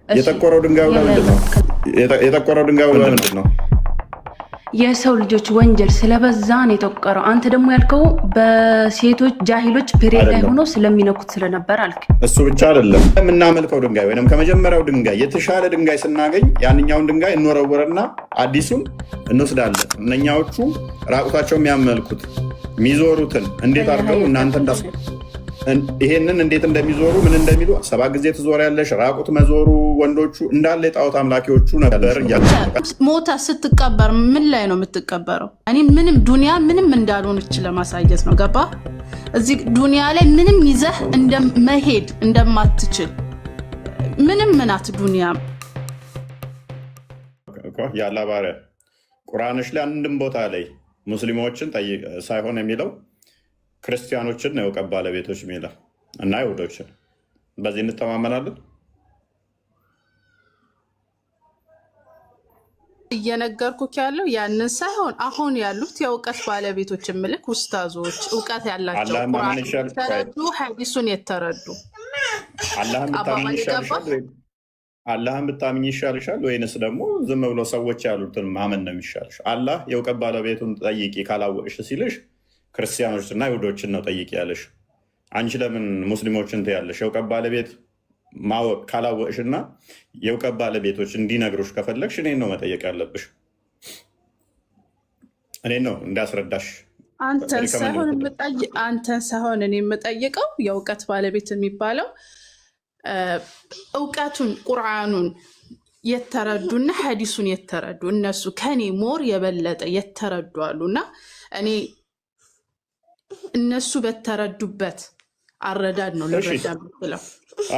የጠቆረው ድንጋዩ ለምንድን ነው? የጠቆረው ድንጋዩ ለምንድን ነው? የሰው ልጆች ወንጀል ስለበዛ ነው የጠቆረው። አንተ ደግሞ ያልከው በሴቶች ጃሂሎች ፔሬድ ላይ ሆኖ ስለሚነኩት ስለነበር አልክ። እሱ ብቻ አይደለም የምናመልከው ድንጋይ ወይም ከመጀመሪያው ድንጋይ የተሻለ ድንጋይ ስናገኝ ያንኛውን ድንጋይ እንወረውረና አዲሱን እንወስዳለን። እነኛዎቹ ራቁታቸው የሚያመልኩት የሚዞሩትን እንዴት አድርገው እናንተ እንዳስ ይሄንን እንዴት እንደሚዞሩ ምን እንደሚሉ 7 ጊዜ ትዞሪያለሽ። ራቁት መዞሩ ወንዶቹ እንዳለ የጣዖት አምላኪዎቹ ነበር። ሞታ ስትቀበር ምን ላይ ነው የምትቀበረው? እኔ ምንም ዱንያ ምንም እንዳልሆነች ለማሳየት ነው። ገባ? እዚህ ዱንያ ላይ ምንም ይዘህ መሄድ እንደማትችል ምንም ምናት ዱንያ ያላ ባሪያ ቁርአንሽ ላይ አንድም ቦታ ላይ ሙስሊሞችን ጠይቅ ሳይሆን የሚለው ክርስቲያኖችን ነው የእውቀት ባለቤቶች የሚለው እና ይሁዶችን። በዚህ እንተማመናለን። እየነገርኩህ ያለው ያንን ሳይሆን አሁን ያሉት የእውቀት ባለቤቶች ምልክ ውስታዞች እውቀት ያላቸው ቁርአን የተረዱ ሐዲሱን የተረዱ አላህን ብታምኝ ይሻልሻል ወይንስ ደግሞ ዝም ብሎ ሰዎች ያሉትን ማመን ነው የሚሻልሽ? አላህ የእውቀት ባለቤቱን ጠይቂ ካላወቅሽ ሲልሽ ክርስቲያኖችና ይሁዶችን ነው ጠይቂ ያለሽ። አንቺ ለምን ሙስሊሞችን ትያለሽ? የእውቀት ባለቤት ማወቅ ካላወቅሽና የእውቀት ባለቤቶች እንዲነግሩሽ ከፈለግሽ እኔን ነው መጠየቅ ያለብሽ። እኔን ነው እንዳስረዳሽ። አንተን ሳይሆን እኔ የምጠይቀው የእውቀት ባለቤት የሚባለው እውቀቱን ቁርአኑን የተረዱና ሐዲሱን የተረዱ እነሱ ከኔ ሞር የበለጠ የተረዱ አሉና እኔ እነሱ በተረዱበት አረዳድ ነው ልረዳ ብለው።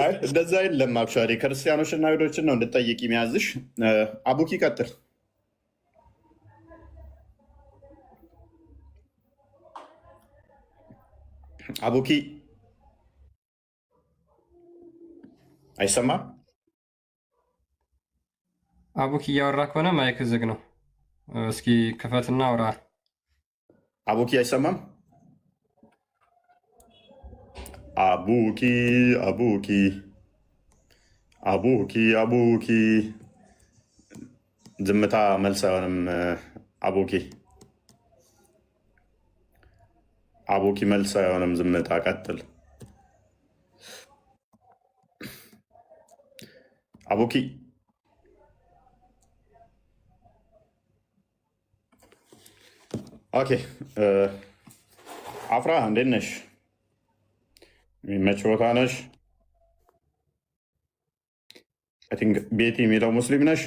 አይ እንደዛ የለም። አክቹዋሊ ክርስቲያኖችና አይሁዶችን ነው እንድጠይቅ የሚያዝሽ። አቡኪ ቀጥል። አቡኪ አይሰማም? አቡኪ እያወራ ከሆነ ማይክ ዝግ ነው። እስኪ ክፈትና አውራ። አቡኪ አይሰማም? አቡኪ አቡኪ አቡኪ አቡኪ ዝምታ መልስ አይሆንም። አቡኪ አቡኪ መልስ አይሆንም። ዝምታ ቀጥል። አቡኪ ኦኬ። አፍራ እንዴት ነሽ? የሚመች ቦታ ነሽ? አይ ቲንክ ቤቲ የሚለው ሙስሊም ነሽ?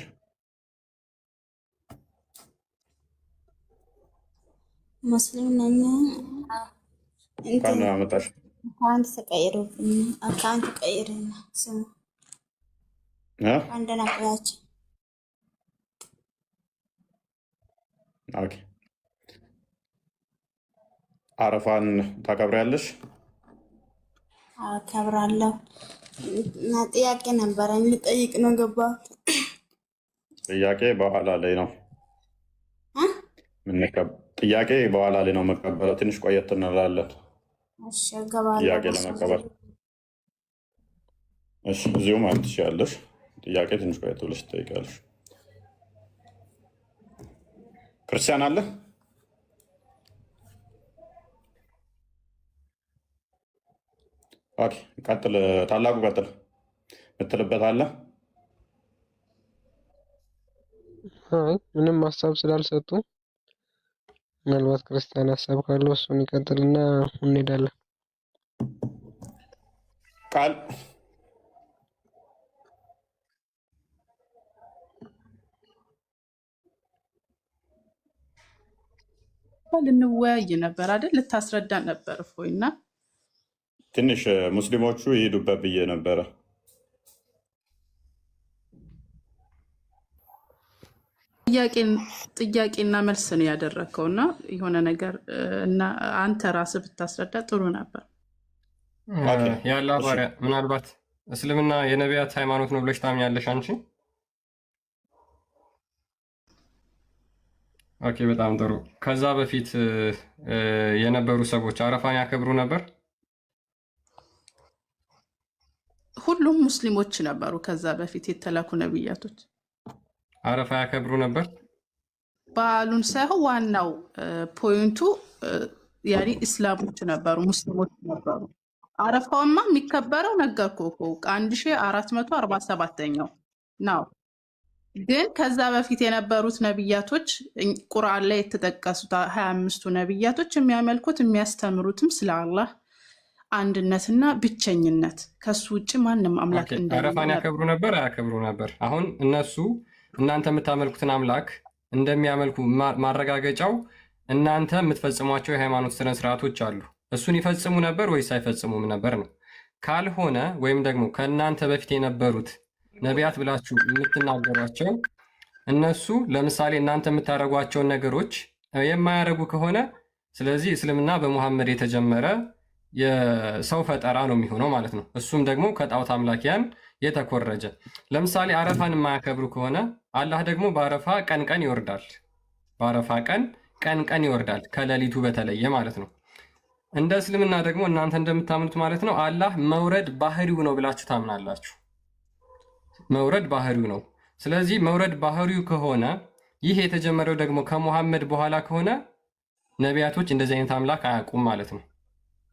ሙስሊም ነኝ። እንኳን አመጣሽ። አካውንት ተቀይሮብኝ አካውንት ቀይርና ስሙ አንድ ናቸው። ኦኬ። አረፋን ታከብሪያለሽ? አከብራለሁ። እና ጥያቄ ነበረኝ ልጠይቅ ነው ገባሁት። ጥያቄ በኋላ ላይ ነው ጥያቄ በኋላ ላይ ነው መቀበለው። ትንሽ ቆየት እንላለን ጥያቄ ለመቀበል። እሺ እዚሁ ማለት ትችያለሽ። ጥያቄ ትንሽ ቆየት ብለሽ ትጠይቃለሽ። ክርስቲያን አለ? ኦኬ ቀጥል። ታላቁ ቀጥል ምትልበት አለ? ምንም ሀሳብ ስላልሰጡ ምናልባት ክርስቲያን ሀሳብ ካለው እሱን ይቀጥልና እንሄዳለን። ቃል ልንወያይ ነበር አይደል? ልታስረዳን ነበር እፎይና ትንሽ ሙስሊሞቹ ይሄዱበት ብዬ ነበረ። ጥያቄና መልስ ነው ያደረግከው እና የሆነ ነገር እና አንተ ራስህ ብታስረዳ ጥሩ ነበር። ያለ ባሪያ ምናልባት እስልምና የነቢያት ሃይማኖት ነው ብለሽ ታምኛለሽ አንቺ? ኦኬ በጣም ጥሩ። ከዛ በፊት የነበሩ ሰዎች አረፋን ያከብሩ ነበር? ሁሉም ሙስሊሞች ነበሩ። ከዛ በፊት የተላኩ ነብያቶች አረፋ ያከብሩ ነበር። በዓሉን ሳይሆን ዋናው ፖይንቱ ያኔ እስላሞች ነበሩ፣ ሙስሊሞች ነበሩ። አረፋውማ የሚከበረው ነገርኩህ እኮ 1447ኛው ነው። ግን ከዛ በፊት የነበሩት ነብያቶች ቁርአን ላይ የተጠቀሱት 25ቱ ነብያቶች የሚያመልኩት የሚያስተምሩትም ስለ አላህ አንድነትና ብቸኝነት ከሱ ውጭ ማንም አምላክ እንደሌለ። አረፋን ያከብሩ ነበር አያከብሩ ነበር? አሁን እነሱ እናንተ የምታመልኩትን አምላክ እንደሚያመልኩ ማረጋገጫው እናንተ የምትፈጽሟቸው የሃይማኖት ስነ ስርዓቶች አሉ። እሱን ይፈጽሙ ነበር ወይስ አይፈጽሙም ነበር ነው? ካልሆነ ወይም ደግሞ ከእናንተ በፊት የነበሩት ነቢያት ብላችሁ የምትናገሯቸው እነሱ ለምሳሌ እናንተ የምታደርጓቸውን ነገሮች የማያደርጉ ከሆነ ስለዚህ እስልምና በሙሐመድ የተጀመረ የሰው ፈጠራ ነው የሚሆነው ማለት ነው። እሱም ደግሞ ከጣዖት አምላኪያን የተኮረጀ። ለምሳሌ አረፋን የማያከብሩ ከሆነ አላህ ደግሞ በአረፋ ቀን ቀን ይወርዳል። በአረፋ ቀን ቀን ይወርዳል ከሌሊቱ በተለየ ማለት ነው። እንደ እስልምና ደግሞ እናንተ እንደምታምኑት ማለት ነው አላህ መውረድ ባህሪው ነው ብላችሁ ታምናላችሁ። መውረድ ባህሪው ነው። ስለዚህ መውረድ ባህሪው ከሆነ ይህ የተጀመረው ደግሞ ከሙሐመድ በኋላ ከሆነ ነቢያቶች እንደዚህ አይነት አምላክ አያውቁም ማለት ነው።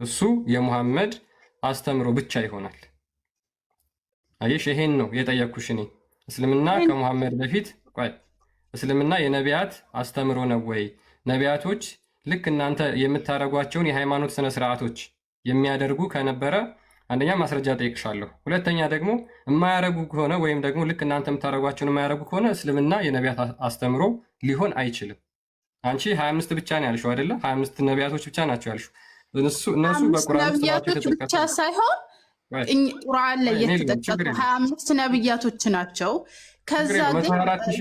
እሱ የሙሐመድ አስተምሮ ብቻ ይሆናል። አየሽ፣ ይሄን ነው የጠየኩሽ እኔ። እስልምና ከሙሐመድ በፊት እስልምና የነቢያት አስተምሮ ነው ወይ? ነቢያቶች ልክ እናንተ የምታደርጓቸውን የሃይማኖት ስነ ስርዓቶች የሚያደርጉ ከነበረ አንደኛ ማስረጃ ጠይቅሻለሁ። ሁለተኛ ደግሞ የማያደርጉ ከሆነ ወይም ደግሞ ልክ እናንተ የምታደርጓቸውን የማያደርጉ ከሆነ እስልምና የነቢያት አስተምሮ ሊሆን አይችልም። አንቺ 25 ብቻ ነው ያልሽው አይደለ? 25 ነቢያቶች ብቻ ናቸው ያልሽው። እነሱ በቁርአን ነቢያቶች ብቻ ሳይሆን ቁርአን ላይ የተጠቀሱ 25 ነቢያቶች ናቸው። ከዛ ግን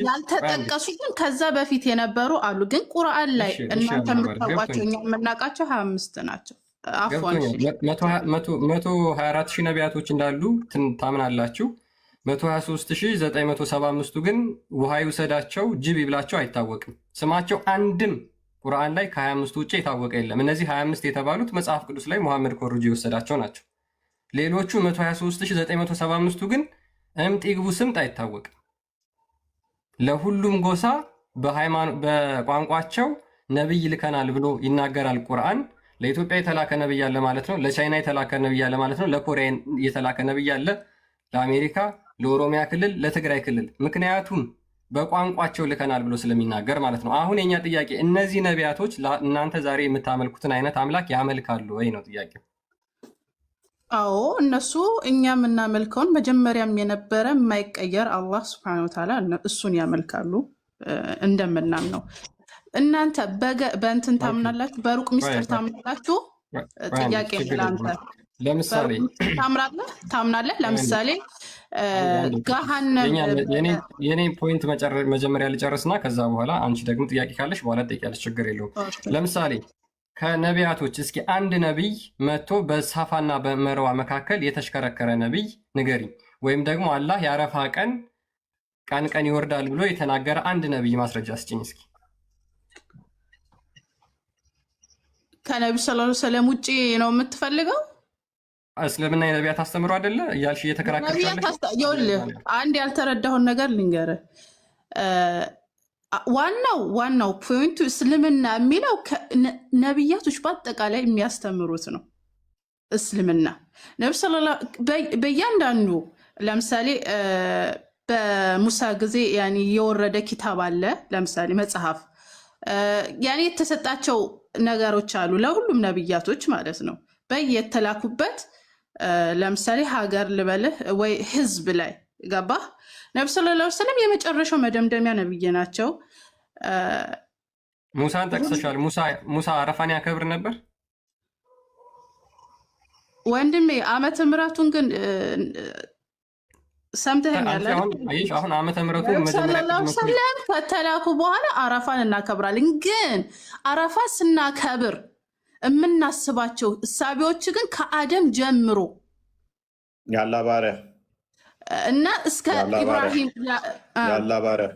ያልተጠቀሱ ግን ከዛ በፊት የነበሩ አሉ። ግን ቁርአን ላይ እናንተ የምታውቋቸው እኛ የምናውቃቸው 25 ናቸው። አፎን 124 ሺህ ነቢያቶች እንዳሉ ታምናላችሁ። 123975ቱ ግን ውሃ ይውሰዳቸው ጅብ ይብላቸው አይታወቅም። ስማቸው አንድም ቁርአን ላይ ከ25 ውጭ የታወቀ የለም። እነዚህ 25 የተባሉት መጽሐፍ ቅዱስ ላይ ሙሐመድ ኮርጆ የወሰዳቸው ናቸው። ሌሎቹ 123975ቱ ግን እምጥ ይግቡ ስምጥ አይታወቅም። ለሁሉም ጎሳ በቋንቋቸው ነብይ ልከናል ብሎ ይናገራል ቁርአን። ለኢትዮጵያ የተላከ ነብይ አለ ማለት ነው። ለቻይና የተላከ ነብይ አለ ማለት ነው። ለኮሪያ የተላከ ነብይ አለ፣ ለአሜሪካ፣ ለኦሮሚያ ክልል፣ ለትግራይ ክልል። ምክንያቱም በቋንቋቸው ልከናል ብሎ ስለሚናገር ማለት ነው። አሁን የኛ ጥያቄ እነዚህ ነቢያቶች እናንተ ዛሬ የምታመልኩትን አይነት አምላክ ያመልካሉ ወይ ነው ጥያቄው። አዎ እነሱ እኛ የምናመልከውን መጀመሪያም የነበረ የማይቀየር አላህ ሱብሓነሁ ወተዓላ እሱን ያመልካሉ እንደምናምነው። እናንተ በእንትን ታምናላችሁ? በሩቅ ሚስጥር ታምናላችሁ? ጥያቄ ለአንተ ለምሳሌ ታምናለህ? ለምሳሌ ገሃነም የኔ ፖይንት መጀመሪያ ልጨርስና ከዛ በኋላ አንቺ ደግሞ ጥያቄ ካለሽ በኋላ ትጠይቂያለሽ፣ ችግር የለውም። ለምሳሌ ከነቢያቶች እስኪ አንድ ነቢይ መጥቶ በሳፋና በመርዋ መካከል የተሽከረከረ ነቢይ ንገሪ። ወይም ደግሞ አላህ የአረፋ ቀን ቀን ይወርዳል ብሎ የተናገረ አንድ ነቢይ ማስረጃ ስጭኝ እስኪ። ከነቢዩ ሰለላሁ ዐለይሂ ወሰለም ውጭ ነው የምትፈልገው? እስልምና የነቢያት አስተምሮ አይደለ እያልሽ እየተከራከርሽ ይኸውልህ አንድ ያልተረዳሁን ነገር ልንገርህ። ዋናው ፖይንቱ እስልምና የሚለው ነቢያቶች በአጠቃላይ የሚያስተምሩት ነው። እስልምና ነቢ በእያንዳንዱ ለምሳሌ በሙሳ ጊዜ ያኔ የወረደ ኪታብ አለ። ለምሳሌ መጽሐፍ ያኔ የተሰጣቸው ነገሮች አሉ ለሁሉም ነቢያቶች ማለት ነው። በየተላኩበት ለምሳሌ ሀገር ልበልህ ወይ ህዝብ ላይ ገባህ። ነቢ ሰለላሁ ዐለይሂ ወሰለም የመጨረሻው መደምደሚያ ነብይ ናቸው። ሙሳን ጠቅሰሻል። ሙሳ አረፋን ያከብር ነበር ወንድሜ። ዓመተ ምሕረቱን ግን ሰምተኸኛል? አሁን ዓመተ ምሕረቱ ሰለላሁ ዐለይሂ ወሰለም ከተላኩ በኋላ አረፋን እናከብራለን። ግን አረፋ ስናከብር የምናስባቸው እሳቢዎች ግን ከአደም ጀምሮ ያላ ባሪያ እና እስከ ኢብራሂም ያላ ባሪያ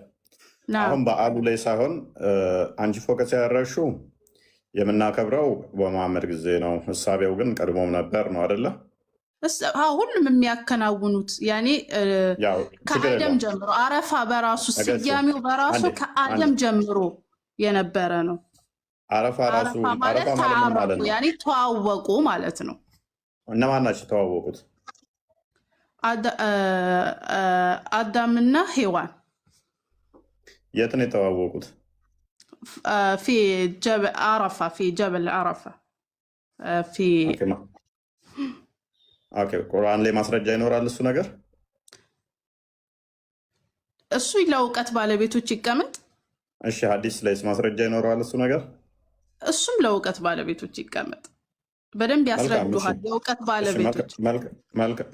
አሁን በዓሉ ላይ ሳይሆን አንቺ ፎከስ ያደረግሽው የምናከብረው በመሐመድ ጊዜ ነው። እሳቤው ግን ቀድሞም ነበር ነው አይደለ? ሁሉም የሚያከናውኑት ያኔ ከአደም ጀምሮ አረፋ በራሱ ስያሜው በራሱ ከአደም ጀምሮ የነበረ ነው። አረፋ ማለት ተዓረፉ ያኔ ተዋወቁ ማለት ነው። እነማን ናቸው የተዋወቁት? አዳምና ሔዋን። የት ነው የተዋወቁት? في جبل عرفة في جبل عرفة في ቁርአን ላይ ማስረጃ ይኖራል እሱ ነገር? እሱ ለእውቀት ባለቤቶች ይቀመጥ። እሺ ሐዲስ ላይ ማስረጃ ይኖራል እሱ ነገር? እሱም ለእውቀት ባለቤቶች ይቀመጥ። በደንብ ያስረዱሃል የእውቀት ባለቤቶች።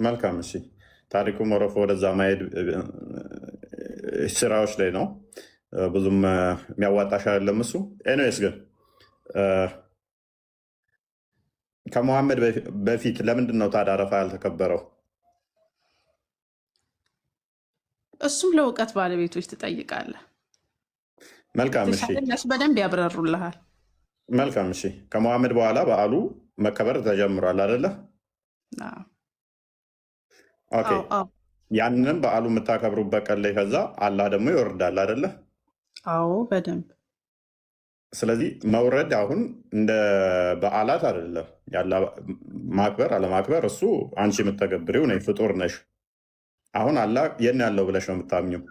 መልካም እሺ። ታሪኩ መረፎ ወደዛ ማሄድ ስራዎች ላይ ነው። ብዙም የሚያዋጣሽ አይደለም እሱ። ኤኒዌይስ ግን ከመሐመድ በፊት ለምንድን ነው ታዲያ አረፋ ያልተከበረው? እሱም ለእውቀት ባለቤቶች ትጠይቃለህ። መልካም እሺ፣ በደንብ ያብረሩልሃል። መልካም እሺ። ከመሐመድ በኋላ በዓሉ መከበር ተጀምሯል አይደለ? ኦኬ። ያንንም በዓሉ የምታከብሩበት ቀን ላይ ከዛ አላህ ደግሞ ይወርዳል አይደለ? አዎ በደንብ። ስለዚህ መውረድ አሁን እንደ በዓላት አይደለም። ያለ ማክበር አለማክበር እሱ አንቺ የምተገብሪው ነኝ፣ ፍጡር ነሽ። አሁን አላህ የት ያለው ብለሽ ነው የምታምኘው?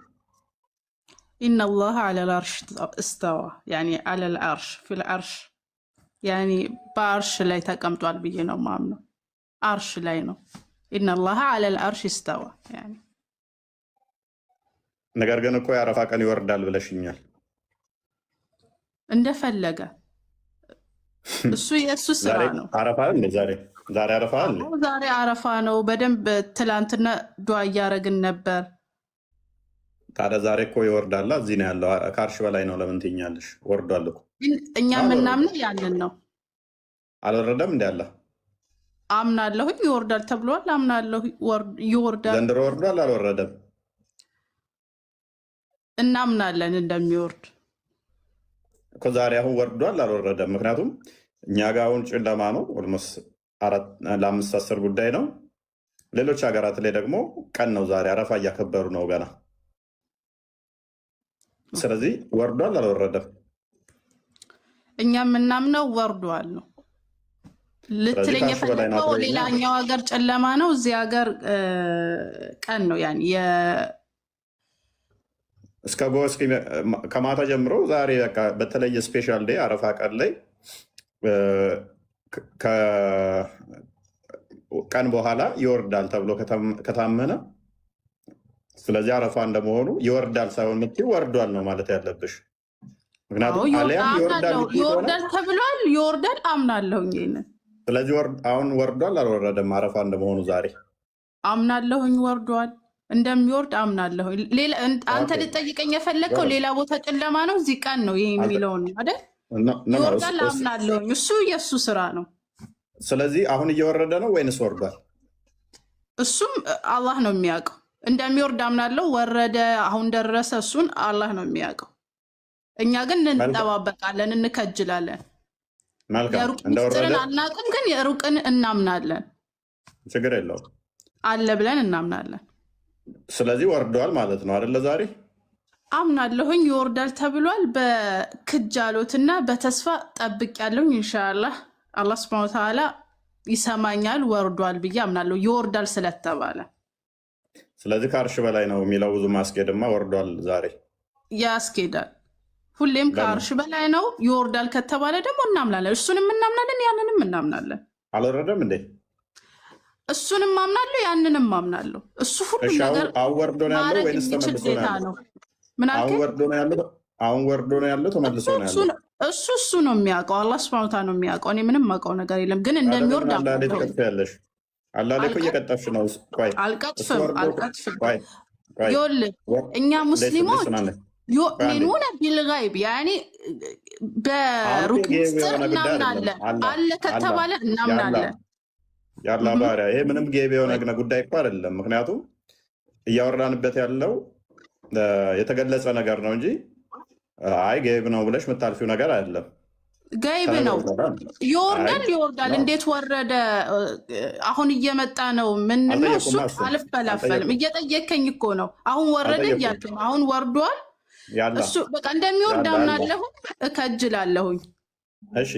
ኢነላህ ዐለል ዐርሽ እስተዋ ያኒ ዐለል ዐርሽ ፊል ዐርሽ ያኒ በአርሽ ላይ ተቀምጧል ብዬ ነው ማምነው። አርሽ ላይ ነው። ኢነላህ ዐለል ዐርሽ እስተዋ ያኒ። ነገር ግን እኮ የአረፋ ቀን ይወርዳል ብለሽኛል። እንደፈለገ እሱ የእሱ ስራ ነው። አረፋ ዛሬ አረፋ አለ። ዛሬ አረፋ ነው። በደንብ ትላንትና ዱዓ እያደረግን ነበር። ታዲያ ዛሬ እኮ ይወርዳል። እዚህ ነው ያለው። ከአርሽ በላይ ነው። ለምን ትይኛለሽ? ወርዷል እኮ። እኛ የምናምነው ያንን ነው። አልወረደም እንዲ ያለ አምናለሁኝ። ይወርዳል ተብሏል። አምናለሁ ይወርዳል። ዘንድሮ ወርዷል። አልወረደም። እናምናለን እንደሚወርድ እኮ። ዛሬ አሁን ወርዷል። አልወረደም። ምክንያቱም እኛ ጋር አሁን ጨለማ ነው። ኦልሞስት ለአምስት አስር ጉዳይ ነው። ሌሎች ሀገራት ላይ ደግሞ ቀን ነው። ዛሬ አረፋ እያከበሩ ነው ገና። ስለዚህ ወርዷል። አልወረደም። እኛ የምናምነው ወርዷል ነው ልትለኝ የፈለገው። ሌላኛው ሀገር ጨለማ ነው፣ እዚህ ሀገር ቀን ነው። ያን እስከ ጎስኪ ከማታ ጀምሮ ዛሬ በተለየ ስፔሻል ዴይ አረፋ ቀን ላይ ቀን በኋላ ይወርዳል ተብሎ ከታመነ፣ ስለዚህ አረፋ እንደመሆኑ ይወርዳል ሳይሆን የምትይው ወርዷል ነው ማለት ያለብሽ። ምክንያቱም አሊያም ይወርዳል ተብሏል። ይወርዳል አምናለሁኝ ይሄንን። ስለዚህ አሁን ወርዷል አልወረደም? አረፋ እንደመሆኑ ዛሬ አምናለሁኝ ወርዷል፣ እንደሚወርድ አምናለሁኝ። አንተ ልጠይቀኝ የፈለግከው ሌላ ቦታ ጨለማ ነው፣ እዚህ ቀን ነው ይሄ የሚለውን አይደል? ይወርዳል አምናለሁኝ። እሱ የእሱ ስራ ነው። ስለዚህ አሁን እየወረደ ነው ወይንስ ወርዷል? እሱም አላህ ነው የሚያውቀው። እንደሚወርድ አምናለሁ። ወረደ፣ አሁን ደረሰ፣ እሱን አላህ ነው የሚያውቀው። እኛ ግን እንጠባበቃለን፣ እንከጅላለን። የሩቅን አናውቅም፣ ግን የሩቅን እናምናለን። ችግር የለውም አለ ብለን እናምናለን። ስለዚህ ወርዷል ማለት ነው አይደለ? ዛሬ አምናለሁኝ ይወርዳል ተብሏል። በክጃሎትና በተስፋ ጠብቅ ያለሁኝ ኢንሻአላህ አላህ ሱብሃነሁ ወተዓላ ይሰማኛል። ወርዷል ብዬ አምናለሁ ይወርዳል ስለተባለ። ስለዚህ ከአርሽ በላይ ነው የሚለው ብዙ ማስኬድማ ወርዷል ዛሬ ያስኬዳል። ሁሌም ከአርሽ በላይ ነው። ይወርዳል ከተባለ ደግሞ እናምናለን። እሱንም እናምናለን፣ ያንንም እናምናለን። አልወረደም እንዴ? እሱንም አምናለሁ፣ ያንንም አምናለሁ። እሱ ሁሉ ነገር ወርዶ ነው ያለው ወይንስ ተመልሶ ነው ያለው? ምን አልከኝ? አሁን ወርዶ ነው ያለው ተመልሶ ነው ያለው? እሱ ነው የሚያውቀው። አላህ ሱብሃነሁ ወተዓላ ነው የሚያውቀው። እኔ ምንም የማውቀው ነገር የለም። ግን እንደሚወርድ አምናለሁ። አላህ ላይ እኮ እየቀጠፍሽ ነው። ቆይ አልቀጥፍም። ይኸውልህ እኛ ሙስሊሞች ዩእሚኑነ ቢልገይብ ያኔ በሩቅ ምስጢር እናምናለን። አለ ከተባለ እናምናለን። ያላ ባሪያ ይሄ ምንም ጌብ የሆነ ጉዳይ እኮ አይደለም። ምክንያቱም እያወራንበት ያለው የተገለጸ ነገር ነው እንጂ አይ ጌብ ነው ብለሽ የምታልፊው ነገር አይደለም። ገይብ ነው። ይወርዳል። እንዴት ወረደ? አሁን እየመጣ ነው። ምን ነው እሱ? አልፈላፈልም። እየጠየከኝ እኮ ነው። አሁን ወረደ እያልክ ነው። አሁን ወርዷል። እሱ በቃ እንደሚወርድ አምናለሁ፣ እከጅላለሁኝ። እሺ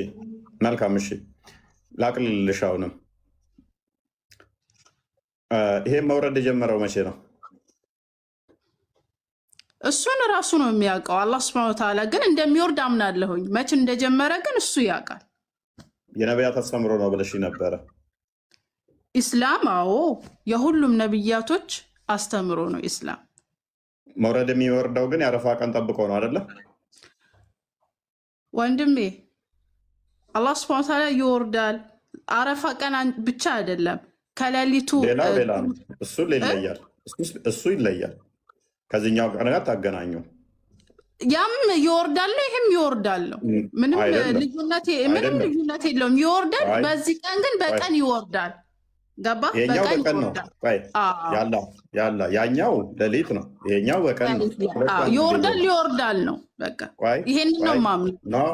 መልካም። እሺ ላቅልልሽ። አሁንም ይሄ መውረድ የጀመረው መቼ ነው? እሱን ራሱ ነው የሚያውቀው። አላህ ሱብሓነሁ ወተዓላ ግን እንደሚወርድ አምናለሁኝ። መቼ እንደጀመረ ግን እሱ ያውቃል። የነቢያት አስተምሮ ነው ብለሽ ነበረ። ኢስላም አዎ የሁሉም ነብያቶች አስተምሮ ነው ኢስላም። መውረድ የሚወርደው ግን የአረፋ ቀን ጠብቆ ነው አይደለ ወንድሜ? አላህ ሱብሓነሁ ወተዓላ ይወርዳል። አረፋ ቀን ብቻ አይደለም ከሌሊቱ ሌላ ነው። እሱ ይለያል። እሱ ይለያል። ከዚህኛው ቀን ጋር ታገናኘው። ያም ይወርዳል ነው ይሄም ይወርዳል ነው። ምንም ልዩነት የለውም። ይወርዳል። በዚህ ቀን ግን በቀን ይወርዳል። ገባ? የኛው በቀን ነው። ያላ ያኛው ሌሊት ነው። የኛው በቀን ነው። ይወርዳል ነው። በቃ ይሄን ነው ማምኑ ነው።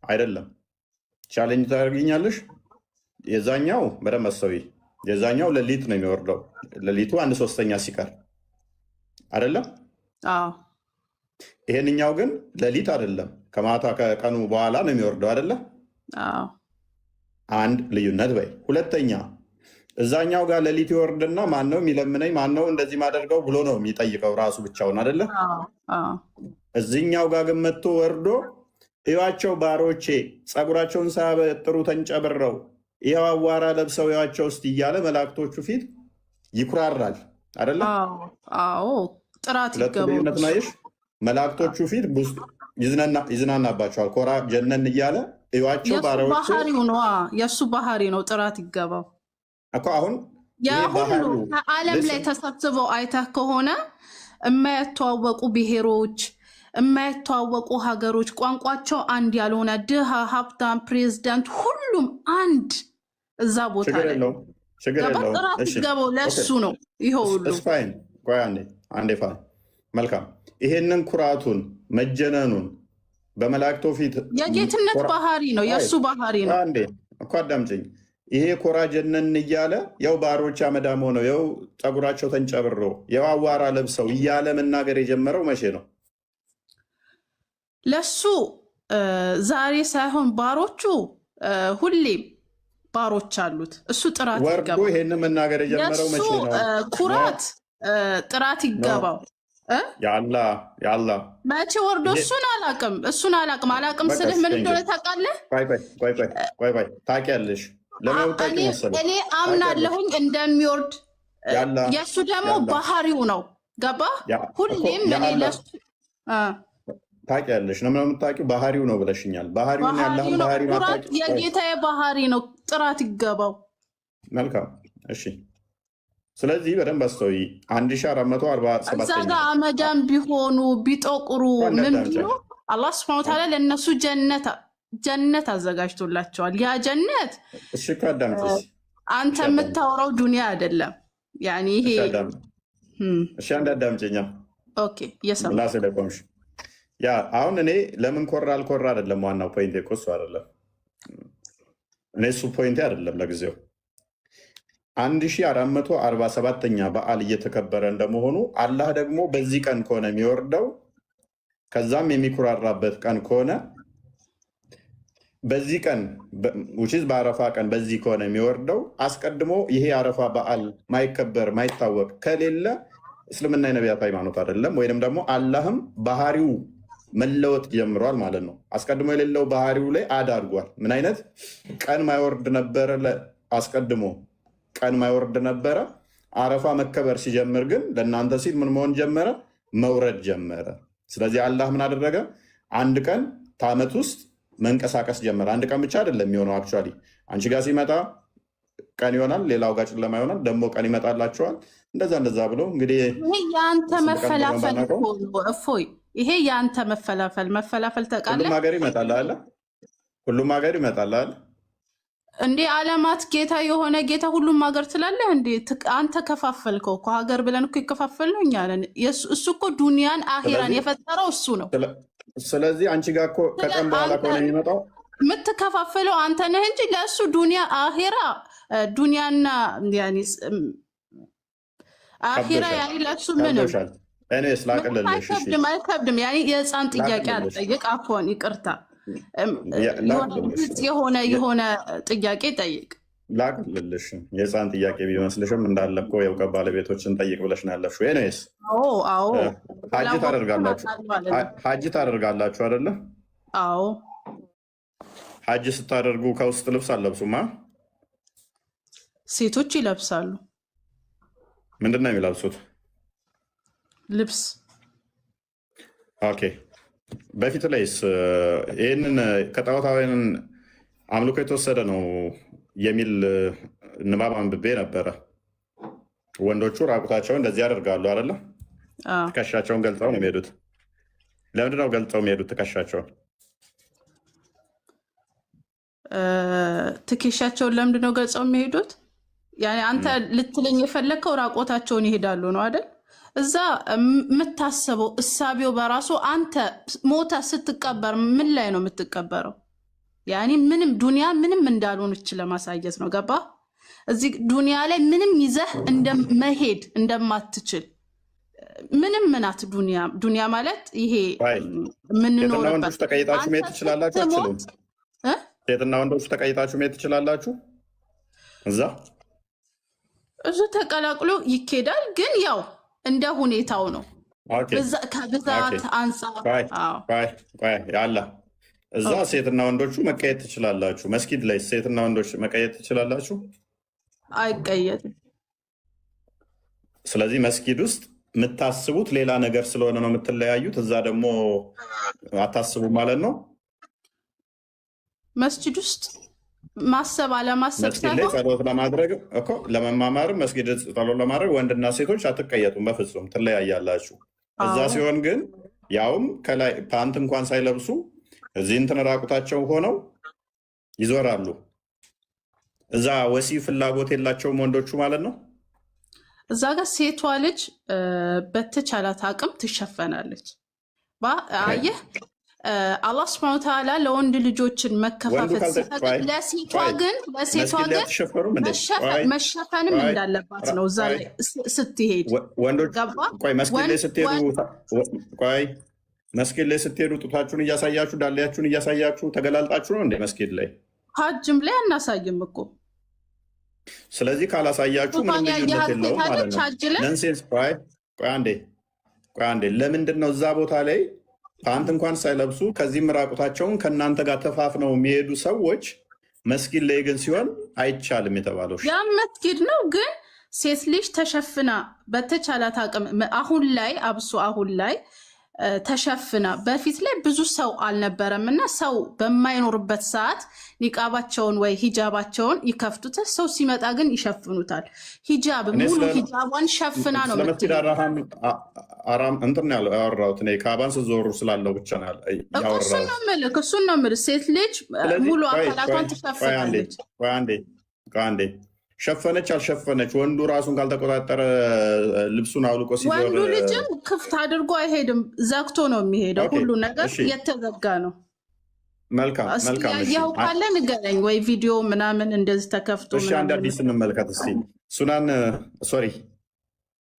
አይደለም ቻሌንጅ ታደርጊኛለሽ። የዛኛው በደንብ አስተውይ። የዛኛው ሌሊት ነው የሚወርደው። ሌሊቱ 1/3 ሲቀር አይደለም። ይሄንኛው ግን ሌሊት አይደለም፣ ከማታ ከቀኑ በኋላ ነው የሚወርደው አይደለም። አንድ ልዩነት በይ። ሁለተኛ እዛኛው ጋር ሌሊት ይወርድና ማን ነው የሚለምነኝ ማን ነው እንደዚህ ማደርገው ብሎ ነው የሚጠይቀው ራሱ ብቻውን አይደለም። እዚህኛው ጋር ግን መጥቶ ወርዶ እዩዋቸው ባሮቼ ፀጉራቸውን ሳያበጥሩ ተንጨብረው ይኸው አዋራ ለብሰው እዩዋቸው ውስጥ እያለ መላእክቶቹ ፊት ይኩራራል አይደለም። ጥራት ይገባው ናይሽ መላእክቶቹ ፊት ይዝናናባቸዋል። ኮራ ጀነን እያለ እዩዋቸው ባሮቼ። የእሱ ባህሪ ነው። ጥራት ይገባው እኮ አሁን ሁሉ ከዓለም ላይ ተሰብስበው አይተህ ከሆነ የማይተዋወቁ ብሔሮች፣ የማይተዋወቁ ሀገሮች፣ ቋንቋቸው አንድ ያልሆነ ድሃ፣ ሀብታም፣ ፕሬዝዳንት ሁሉም አንድ እዛ ቦታ ላይ ጥራት ይገባው ለእሱ ነው። ይኸው ሁሉ አንዴ መልካም። ይሄንን ኩራቱን መጀነኑን በመላእክቶ ፊት የጌትነት ባህሪ ነው፣ የእሱ ባህሪ ነው። አንዴ እኮ አዳምጪኝ። ይሄ ኮራ ጀነን እያለ ያው ባሮች አመዳም ሆነው ያው ፀጉራቸው ተንጨብሮ ያው አዋራ ለብሰው እያለ መናገር የጀመረው መቼ ነው? ለሱ ዛሬ ሳይሆን ባሮቹ ሁሌም ባሮች አሉት። እሱ ጥራት ይገባው። ወርዶ ይሄንን መናገር የጀመረው መቼ ነው? ኩራት ጥራት ይገባው። ያላ መቼ ወርዶ? እሱን አላቅም ስልህ ምን እንደሆነ ታውቃለህ? ቆይ ታውቂያለሽ። እኔ አምናለሁኝ እንደሚወርድ። የእሱ ደግሞ ባህሪው ነው። ገባ? ሁሌም እኔ ለሱ ታውቂያለሽ ነው የምታውቂው። ባህሪው ነው ብለሽኛል። ባህሪውን ያለህን ባህሪ ኩራት የጌታዬ ባህሪ ነው። ጥራት ይገባው። መልካም እሺ። ስለዚህ በደንብ አስተውይ። 1447 እዛ ጋር አመዳም ቢሆኑ ቢጠቁሩ ምን ቢሉ አላህ ሱብሓነሁ ወተዓላ ለእነሱ ጀነት አዘጋጅቶላቸዋል። ያ ጀነት እሺ ካዳምጪስ አንተ የምታወራው ዱንያ አይደለም። ያኒ ይሄ እሺ አንድ አዳምጪኛ። ኦኬ የሰማ ላሰለቆምሽ ያ አሁን እኔ ለምን ኮራ አልኮራ አይደለም ዋናው ፖይንት እኮ እሱ አይደለም። እኔ እሱ ፖይንት አይደለም ለጊዜው 1447ኛ በዓል እየተከበረ እንደመሆኑ አላህ ደግሞ በዚህ ቀን ከሆነ የሚወርደው ከዛም የሚኩራራበት ቀን ከሆነ በዚህ ቀን ውጪዝ በአረፋ ቀን በዚህ ከሆነ የሚወርደው አስቀድሞ ይሄ አረፋ በዓል ማይከበር ማይታወቅ ከሌለ እስልምና የነቢያት ሃይማኖት አይደለም። ወይንም ደግሞ አላህም ባህሪው መለወጥ ጀምሯል ማለት ነው። አስቀድሞ የሌለው ባህሪው ላይ አዳርጓል። ምን አይነት ቀን ማይወርድ ነበረ? አስቀድሞ ቀን ማይወርድ ነበረ። አረፋ መከበር ሲጀምር ግን ለእናንተ ሲል ምን መሆን ጀመረ? መውረድ ጀመረ። ስለዚህ አላህ ምን አደረገ? አንድ ቀን ከዓመት ውስጥ መንቀሳቀስ ጀመረ። አንድ ቀን ብቻ አይደለም የሚሆነው። አክቹዋሊ አንቺ ጋር ሲመጣ ቀን ይሆናል፣ ሌላው ጋር ጨለማ ይሆናል፣ ደግሞ ቀን ይመጣላቸዋል። እንደዛ ብሎ እንግዲህ ይሄ የአንተ መፈላፈል እፎይ፣ ይሄ የአንተ መፈላፈል ተቃለ ሁሉም ሀገር ይመጣል አለ። ሁሉም ሀገር ይመጣል አለ እንዴ? ዓለማት ጌታ የሆነ ጌታ ሁሉም ሀገር ትላለህ እንዴ? አንተ ከፋፈልከው እኮ ሀገር ብለን እኮ ይከፋፈል ነው እኛ ነን። እሱ እኮ ዱንያን አኺራን የፈጠረው እሱ ነው። ስለዚህ አንቺ ጋር እኮ ከቀን በኋላ ከሆነ የሚመጣው የምትከፋፈለው አንተ ነህ እንጂ ለእሱ ዱንያ አኺራ ዱንያና ያኒ አኺራ ያኒ ለእሱ ምንም እኔ ስላቀለልሽ አይከብድም። ያኒ የህፃን ጥያቄ አልጠይቅ። አፎን ይቅርታ የሆነ ጥያቄ ጠይቅ። ላቅልልሽ የህፃን ጥያቄ ቢመስልሽም እንዳለ እኮ የእውቀት ባለቤቶችን ጠይቅ ብለሽ ነው ያለፍሽው። ኤኒዌይስ ሀጅ ታደርጋላችሁ አይደለ? አዎ። ሀጅ ስታደርጉ ከውስጥ ልብስ አለብሱማ? ሴቶች ይለብሳሉ። ምንድን ነው የሚለብሱት? ልብስ። ኦኬ። በፊት ላይስ ይህንን ከጣዖታውያን አምልኮ የተወሰደ ነው የሚል ንባብ አንብቤ ነበረ። ወንዶቹ ራቁታቸውን እንደዚህ ያደርጋሉ አይደለ? ትከሻቸውን ገልጸው ነው የሚሄዱት። ለምንድነው ገልጸው የሚሄዱት ትከሻቸውን? ትከሻቸውን ለምንድነው ገልጸው የሚሄዱት? ያኔ አንተ ልትለኝ የፈለግከው ራቆታቸውን ይሄዳሉ ነው አይደል? እዛ የምታስበው እሳቤው በራሱ አንተ ሞታ ስትቀበር ምን ላይ ነው የምትቀበረው? ያኔ ምንም ዱንያ ምንም እንዳልሆነች ለማሳየት ነው። ገባ? እዚህ ዱንያ ላይ ምንም ይዘህ መሄድ እንደማትችል ምንም ምናት ዱንያ ማለት ይሄ ምንኖርበት። ወንዶች ተቀይጣችሁ መሄድ ትችላላችሁ? አትችሉም? ሴትና ወንዶች ተቀይጣችሁ መሄድ ትችላላችሁ? እዛ ተቀላቅሎ ይኬዳል፣ ግን ያው እንደ ሁኔታው ነው። ከብዛት አንጻር ያለ እዛ ሴትና ወንዶቹ መቀየጥ ትችላላችሁ። መስጊድ ላይ ሴትና ወንዶች መቀየጥ ትችላላችሁ? አይቀየጥም። ስለዚህ መስጊድ ውስጥ የምታስቡት ሌላ ነገር ስለሆነ ነው የምትለያዩት። እዛ ደግሞ አታስቡ ማለት ነው። መስጊድ ውስጥ ማሰብ አለማሰብ መስጊድ ላይ ጸሎት ለማድረግ እኮ ለመማማርም መስጊድ ጸሎት ለማድረግ ወንድና ሴቶች አትቀየጡም፣ በፍጹም ትለያያላችሁ። እዛ ሲሆን ግን ያውም ከላይ ፓንት እንኳን ሳይለብሱ እዚህ እንትን ራቁታቸው ሆነው ይዞራሉ። እዛ ወሲብ ፍላጎት የላቸውም ወንዶቹ ማለት ነው። እዛ ጋር ሴቷ ልጅ በተቻላት አቅም ትሸፈናለች። አየህ አላህ ሱብሓነሁ ወተዓላ ለወንድ ልጆችን መከፋፈት ሲፈቅድ ለሴቷ ግን መሸፈንም እንዳለባት ነው። እዛ ላይ ስትሄድ መስጊድ ላይ ስትሄዱ ጡታችሁን እያሳያችሁ ዳሌያችሁን እያሳያችሁ ተገላልጣችሁ ነው እንደ መስጊድ ላይ። ሀጅም ላይ አናሳይም እኮ። ስለዚህ ካላሳያችሁ ምንም ልዩነት የለውም ማለት ነው። ነንሴንስ። ቆይ አንዴ ለምንድን ነው እዛ ቦታ ላይ ፓንት እንኳን ሳይለብሱ ከዚህም ራቁታቸውን ከእናንተ ጋር ተፋፍነው የሚሄዱ ሰዎች መስጊድ ላይ ግን ሲሆን አይቻልም የተባለው? ያ መስጊድ ነው፣ ግን ሴት ልጅ ተሸፍና በተቻላት አቅም አሁን ላይ አብሶ አሁን ላይ ተሸፍና። በፊት ላይ ብዙ ሰው አልነበረም እና ሰው በማይኖርበት ሰዓት ኒቃባቸውን ወይ ሂጃባቸውን ይከፍቱታል። ሰው ሲመጣ ግን ይሸፍኑታል። ሂጃብ ሙሉ ሂጃቧን ሸፍና ነው እንትን ያወራሁት እኔ ካባን ስዞሩ ስላለው ብቻ ነው ያወራሁት። እሱን ነው የምልህ። ሴት ልጅ ሙሉ አካላቷን ትሸፍናለች። አንዴ ሸፈነች አልሸፈነች ወንዱ ራሱን ካልተቆጣጠረ ልብሱን አውልቆ ሲዞር ወንዱ ልጅም ክፍት አድርጎ አይሄድም፣ ዘግቶ ነው የሚሄደው። ሁሉ ነገር የተዘጋ ነው። መልካም። ያው ካለ ንገረኝ፣ ወይ ቪዲዮ ምናምን እንደዚህ ተከፍቶ። እሺ አንድ አዲስ እንመልከት እስቲ። ሱናን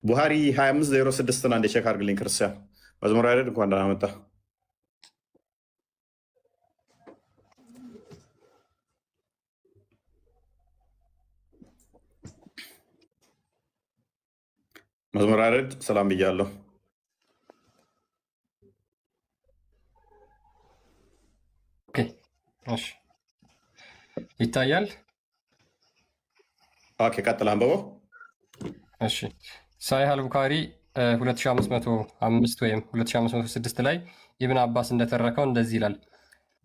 ቡሃሪ 2506 አንዴ ቼክ አድርግልኝ ክርስቲያን። መዝሙር አይደል? እንኳን ደህና መጣ። መዝሙር አይደል? ሰላም ብያለሁ። ይታያል። ኦኬ ቀጥል አንብበው። እሺ ሳሂህ አልቡኻሪ 2505 ወይም 2506 ላይ ኢብን አባስ እንደተረከው እንደዚህ ይላል።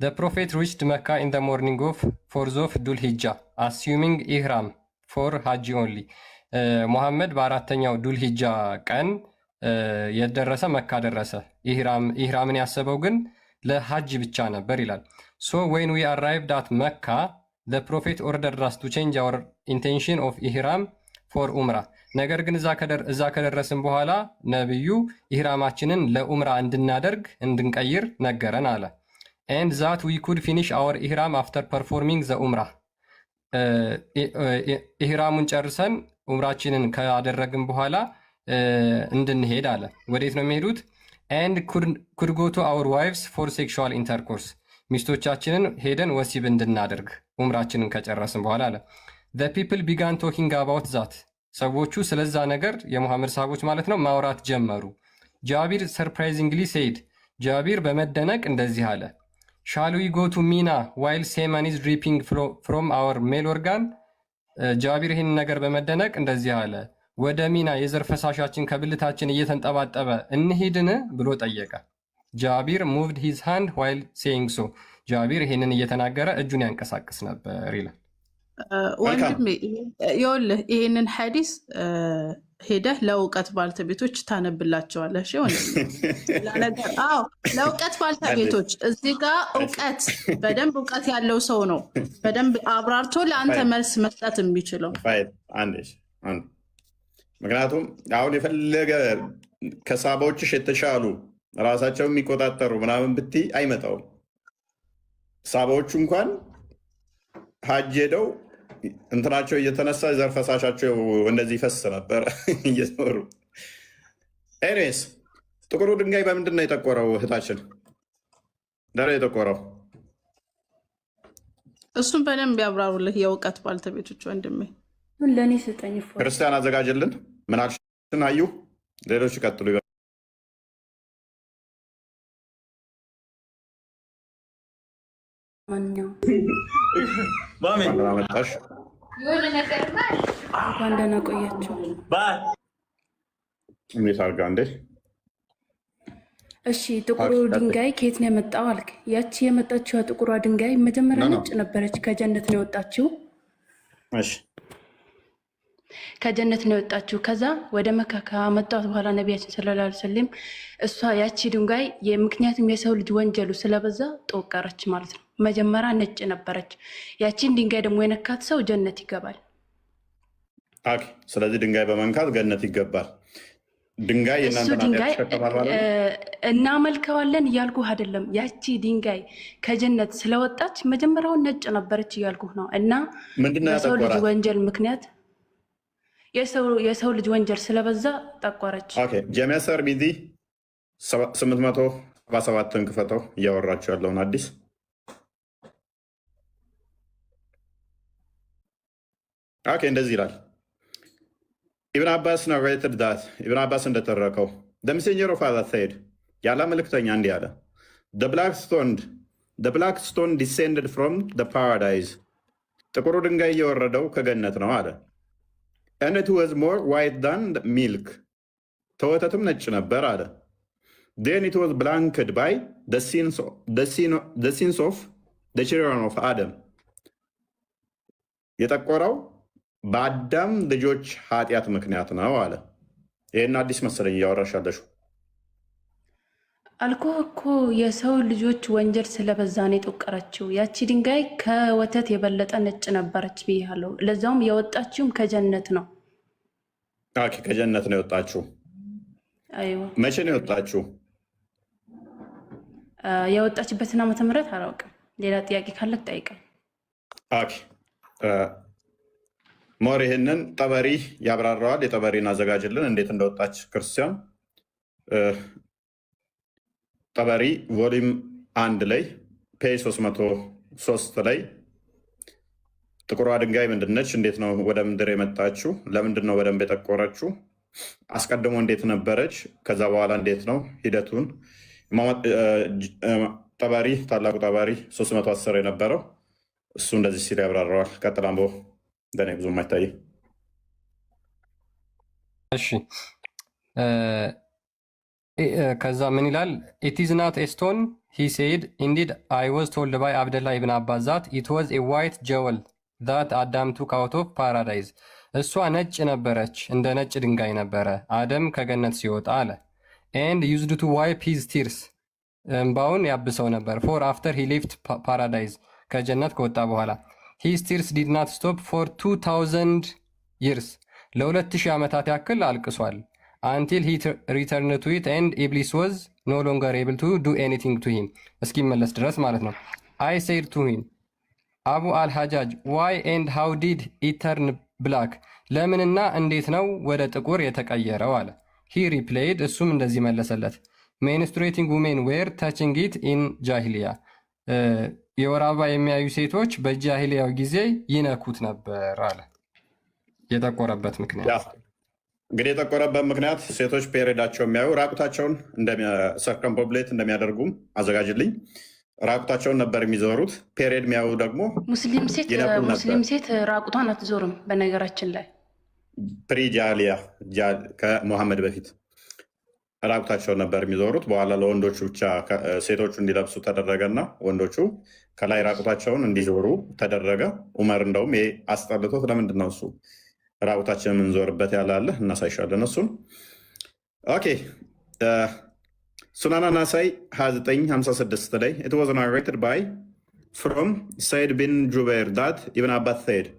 The prophet reached Mecca in the morning of 4th of Dhul Hijjah, assuming ihram for Hajj only. ሙሐመድ በአራተኛው ዱል ሂጃ ቀን የደረሰ መካ ደረሰ። ኢህራምን ያሰበው ግን ለሀጅ ብቻ ነበር ይላል። So when we arrived at Mecca, the prophet ordered us to change our intention of ihram for umrah. ነገር ግን እዛ ከደረስን በኋላ ነብዩ ኢህራማችንን ለኡምራ እንድናደርግ እንድንቀይር ነገረን አለ። and that we could finish our ihram after performing the umrah ኢህራሙን ጨርሰን ኡምራችንን ካደረግን በኋላ እንድንሄድ አለ። ወዴት ነው የሚሄዱት? and could go to our wives for sexual intercourse ሚስቶቻችንን ሄደን ወሲብ እንድናደርግ ኡምራችንን ከጨረስን በኋላ አለ። the people began talking about that ሰዎቹ ስለዛ ነገር የሙሐመድ ሰሃቦች ማለት ነው ማውራት ጀመሩ። ጃቢር surprisingly said ጃቢር በመደነቅ እንደዚህ አለ shall we go to Mina while semen is dripping from our male organ ጃቢር ይህን ነገር በመደነቅ እንደዚህ አለ ወደ ሚና የዘር ፈሳሻችን ከብልታችን እየተንጠባጠበ እንሂድን ብሎ ጠየቀ። ጃቢር moved his hand while saying so ጃቢር ይህንን እየተናገረ እጁን ያንቀሳቅስ ነበር ይላል። ወንድሜ ይኸውልህ ይህንን ሐዲስ ሄደህ ለእውቀት ባልተቤቶች ታነብላቸዋለህ። እሺ ለእውቀት ባልተቤቶች እዚህ ጋር እውቀት በደንብ እውቀት ያለው ሰው ነው በደንብ አብራርቶ ለአንተ መልስ መስጠት የሚችለው። ምክንያቱም አሁን የፈለገ ከሳባዎችሽ የተሻሉ ራሳቸው የሚቆጣጠሩ ምናምን ብትይ አይመጣውም። ሳባዎቹ እንኳን ሀጅ ሄደው እንትናቸው እየተነሳ ዘር ፈሳሻቸው እንደዚህ ይፈስ ነበር እየዞሩ። ኤኒዌይስ ጥቁሩ ድንጋይ በምንድን ነው የጠቆረው? እህታችን ደረ የጠቆረው እሱም በደንብ ያብራሩልህ የእውቀት ባልተቤቶች ወንድሜ። ለእኔ ስጠኝ። ክርስቲያን አዘጋጅልን። ምን አልሽን? አዩ ሌሎች ይቀጥሉ። መጣሽ እንኳን ደህና ቆያችሁ። እንዴት አድርጋ እንዴ? እሺ ጥቁሩ ድንጋይ ከየት ነው የመጣው አልክ? ያቺ የመጣችው ጥቁሯ ድንጋይ መጀመሪያ ነጭ ነበረች፣ ከጀነት ነው የወጣችው። እሺ ከጀነት ነው የወጣችው። ከዛ ወደ መካ ከመጣት በኋላ ነቢያችን ሰለላሁ ዐለይሂ ወሰለም እሷ ያቺ ድንጋይ ምክንያቱም የሰው ልጅ ወንጀሉ ስለበዛ ጠወቀረች ማለት ነው። መጀመሪያ ነጭ ነበረች። ያቺን ድንጋይ ደግሞ የነካት ሰው ጀነት ይገባል። ስለዚህ ድንጋይ በመንካት ገነት ይገባል። ድንጋይ እሱ ድንጋይ እናመልከዋለን እያልኩህ አይደለም። ያቺ ድንጋይ ከጀነት ስለወጣች መጀመሪያውን ነጭ ነበረች እያልኩህ ነው። እና የሰው ልጅ ወንጀል ምክንያት የሰው ልጅ ወንጀል ስለበዛ ጠቆረች። ጀሚያሰር ቢዚ 877ን ክፈተው እያወራቸው ያለውን አዲስ እንደዚህ ይላል። ኢብን አባስ ናሬትድ ዳት ኢብን አባስ እንደተረከው the messenger of Allah said ያላ መልእክተኛ እንዲህ አለ the black stone descended from the paradise ጥቁሩ ድንጋይ እየወረደው ከገነት ነው አለ and it was more white than milk ተወተትም ነጭ ነበር አለ then it was blanched by the sins of the children of Adam የጠቆረው በአዳም ልጆች ኃጢአት ምክንያት ነው አለ። ይህን አዲስ መሰለኝ እያወራሻለሽ አልኩህ እኮ የሰው ልጆች ወንጀል ስለበዛ ነው የጠቆረችው። ያቺ ድንጋይ ከወተት የበለጠ ነጭ ነበረች ብያለሁ። ለዛውም የወጣችውም ከጀነት ነው። ከጀነት ነው የወጣችው። መቼ ነው የወጣችው? የወጣችበትን ዓመተ ምህረት አላውቅም። ሌላ ጥያቄ ካለ ጠይቀኝ። ሞር ይህንን ጠበሪ ያብራራዋል። የጠበሪን አዘጋጅልን እንዴት እንደወጣች ክርስቲያን። ጠበሪ ቮሊም 1 ላይ ፔጅ 303 ላይ ጥቁሯ ድንጋይ ምንድነች? እንዴት ነው ወደ ምድር የመጣችው? ለምንድን ነው በደንብ የጠቆረችው? አስቀድሞ እንዴት ነበረች? ከዛ በኋላ እንዴት ነው ሂደቱን? ጠበሪ ታላቁ ጠበሪ 310 የነበረው እሱ እንደዚህ ሲል ያብራራዋል። ቀጥላምቦ እንደኔ ብዙ ማይታይ። እሺ ከዛ ምን ይላል? it is not a stone he said indeed I was told by Abdullah ibn Abbas that it was a white jewel that Adam took out of paradise እሷ ነጭ ነበረች፣ እንደ ነጭ ድንጋይ ነበረ አደም ከገነት ሲወጣ አለ and used to wipe his tears እንባውን ያብሰው ነበር for after he left paradise ከጀነት ከወጣ በኋላ his tears did not stop for 2000 years ለ2000 ዓመታት ያክል አልቅሷል። አንቲል ሂ ሪተርን ቱ ኢት ኤንድ ኢብሊስ ወዝ ኖ ሎንገር ኤብል ቱ ዱ ኤኒቲንግ ቱ ሂም እስኪመለስ ድረስ ማለት ነው። አይ ሴድ ቱ ሂም አቡ አልሐጃጅ ዋይ ኤንድ ሃው ዲድ ኢተርን ብላክ ለምንና እንዴት ነው ወደ ጥቁር የተቀየረው አለ። ሂ ሪፕሌይድ እሱም እንደዚህ መለሰለት ሜንስትሬቲንግ ውሜን ዌር ታችንግ ኢት ኢን ጃሂሊያ የወር አበባ የሚያዩ ሴቶች በጃሂሊያው ጊዜ ይነኩት ነበር አለ። የጠቆረበት ምክንያት እንግዲህ የጠቆረበት ምክንያት ሴቶች ፔሬዳቸው የሚያዩ ራቁታቸውን ሰርከምፖብሌት እንደሚያደርጉም አዘጋጅልኝ ራቁታቸውን ነበር የሚዞሩት። ፔሬድ የሚያዩ ደግሞ ሙስሊም ሴት ራቁቷን አትዞርም። በነገራችን ላይ ፕሪ ጃሂሊያ ከሙሐመድ በፊት ራቁታቸውን ነበር የሚዞሩት። በኋላ ለወንዶቹ ብቻ ሴቶቹ እንዲለብሱ ተደረገና ወንዶቹ ከላይ ራቁታቸውን እንዲዞሩ ተደረገ። ዑመር እንደውም ይሄ አስጠልቶት ለምንድን ነው እሱ ራቁታችን የምንዞርበት ያላለ እናሳይሻለን እሱን። ኦኬ ሱናና ናሳይ 2956 ላይ it was narrated by from Said bin Jubair that Ibn Abbas said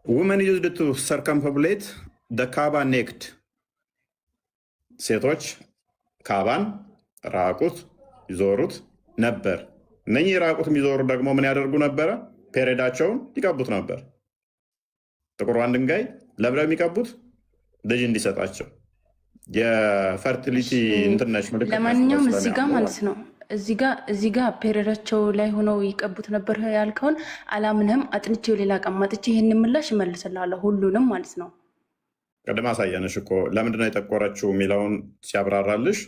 women used to circumambulate the Kaaba naked ሴቶች ካባን ራቁት ይዞሩት ነበር። እነኚህ ራቁት የሚዞሩ ደግሞ ምን ያደርጉ ነበረ? ፔሬዳቸውን ይቀቡት ነበር። ጥቁሯን ድንጋይ ለምለም የሚቀቡት ልጅ እንዲሰጣቸው የፈርቲሊቲ እንትነች ምልክት። ለማንኛውም እዚህ ጋር ማለት ነው እዚህ ጋር ፔሬዳቸው ላይ ሆነው ይቀቡት ነበር ያልከውን አላምንህም። አጥንቼው ሌላ ቀን መጥቼ ይህን ምላሽ እመልስልሃለሁ ሁሉንም ማለት ነው። ቅድም አሳየንሽ እኮ ለምንድነው የጠቆረችው የሚለውን ሲያብራራልሽ።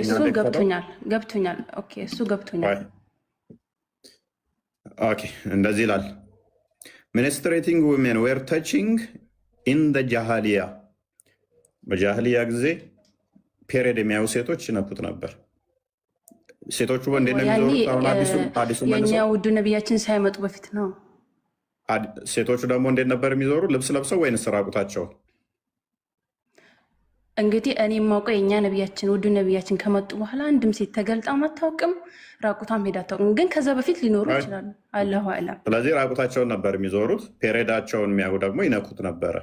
እሱ ገብቶኛል። እሱ ገብቶኛል። እንደዚህ ይላል ሚኒስትሬቲንግ ውሜን ዌር ተቺንግ ኢን ደ ጃሃሊያ በጃህሊያ ጊዜ ፔሬድ የሚያዩ ሴቶች ይነኩት ነበር። ሴቶቹ እንዴት ነው የሚዞሩት? አሁን አዲሱ የኛ ውዱ ነቢያችን ሳይመጡ በፊት ነው። ሴቶቹ ደግሞ እንዴት ነበር የሚዞሩ? ልብስ ለብሰው ወይንስ ራቁታቸው? እንግዲህ እኔ የማውቀው የኛ ነቢያችን ውዱ ነቢያችን ከመጡ በኋላ አንድም ሴት ተገልጣም አታውቅም፣ ራቁቷም ሄዳ አታውቅም። ግን ከዛ በፊት ሊኖሩ ይችላሉ። አላሁ አዕለም። ስለዚህ ራቁታቸውን ነበር የሚዞሩት። ፔሬዳቸውን የሚያዩ ደግሞ ይነኩት ነበረ።